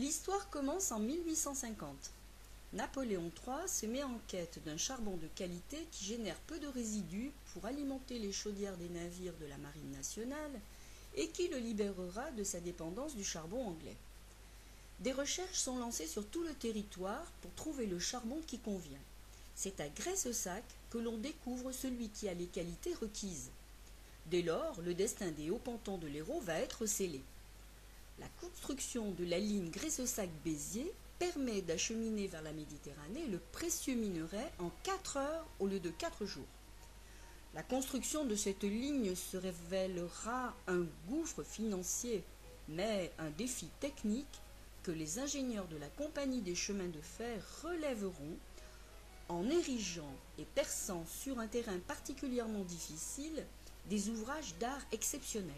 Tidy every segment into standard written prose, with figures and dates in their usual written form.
L'histoire commence en 1850. Napoléon III se met en quête d'un charbon de qualité qui génère peu de résidus pour alimenter les chaudières des navires de la Marine nationale et qui le libérera de sa dépendance du charbon anglais. Des recherches sont lancées sur tout le territoire pour trouver le charbon qui convient. C'est à Graissac que l'on découvre celui qui a les qualités requises. Dès lors, le destin des hauts-pantons de l'Hérault va être scellé. La construction de la ligne Graissac-Béziers permet d'acheminer vers la Méditerranée le précieux minerai en 4 heures au lieu de 4 jours. La construction de cette ligne se révélera un gouffre financier, mais un défi technique que les ingénieurs de la Compagnie des chemins de fer relèveront en érigeant et perçant sur un terrain particulièrement difficile des ouvrages d'art exceptionnels.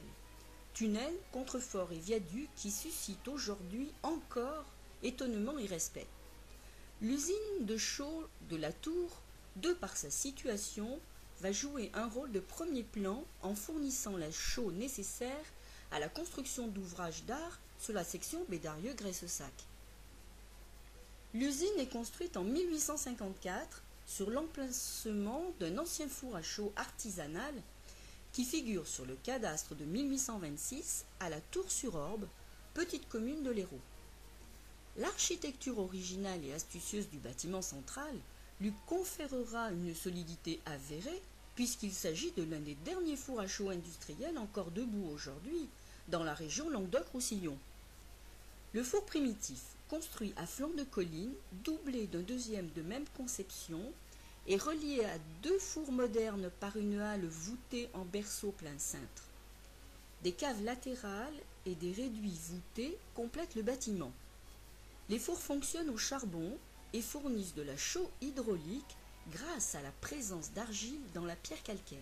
Tunnels, contreforts et viaducs qui suscitent aujourd'hui encore étonnement et respect. L'usine de chaux de la Tour, de par sa situation, va jouer un rôle de premier plan en fournissant la chaux nécessaire à la construction d'ouvrages d'art sur la section Bédarieux-Graissac. L'usine est construite en 1854 sur l'emplacement d'un ancien four à chaux artisanal qui figure sur le cadastre de 1826 à la Tour-sur-Orbe, petite commune de l'Hérault. L'architecture originale et astucieuse du bâtiment central lui conférera une solidité avérée puisqu'il s'agit de l'un des derniers fours à chaux industriels encore debout aujourd'hui dans la région Languedoc-Roussillon. Le four primitif, construit à flanc de colline, doublé d'un deuxième de même conception, est relié à 2 fours modernes par une halle voûtée en berceau plein cintre. Des caves latérales et des réduits voûtés complètent le bâtiment. Les fours fonctionnent au charbon et fournissent de la chaux hydraulique grâce à la présence d'argile dans la pierre calcaire.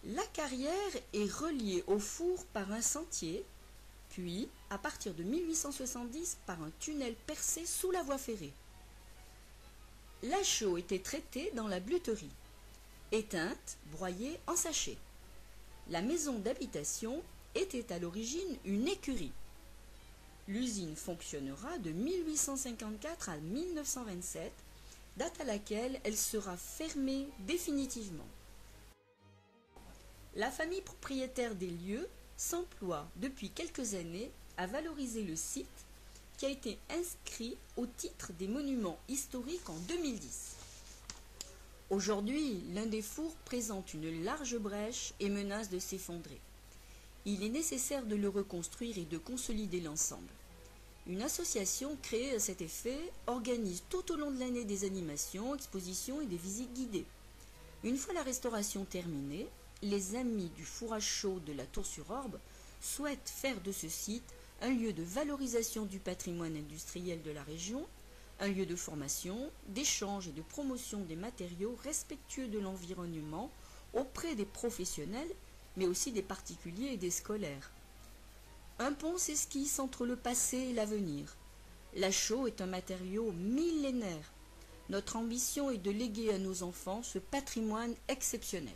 La carrière est reliée au four par un sentier, puis, à partir de 1870, par un tunnel percé sous la voie ferrée. La chaux était traitée dans la blutterie, éteinte, broyée en sachet. La maison d'habitation était à l'origine une écurie. L'usine fonctionnera de 1854 à 1927, date à laquelle elle sera fermée définitivement. La famille propriétaire des lieux s'emploie depuis quelques années à valoriser le site qui a été inscrit au titre des monuments historiques en 2010. Aujourd'hui, l'un des fours présente une large brèche et menace de s'effondrer. Il est nécessaire de le reconstruire et de consolider l'ensemble. Une association créée à cet effet organise tout au long de l'année des animations, expositions et des visites guidées. Une fois la restauration terminée, les amis du four à chaux de la Tour-sur-Orbe souhaitent faire de ce site un lieu de valorisation du patrimoine industriel de la région, un lieu de formation, d'échange et de promotion des matériaux respectueux de l'environnement auprès des professionnels, mais aussi des particuliers et des scolaires. Un pont s'esquisse entre le passé et l'avenir. La chaux est un matériau millénaire. Notre ambition est de léguer à nos enfants ce patrimoine exceptionnel.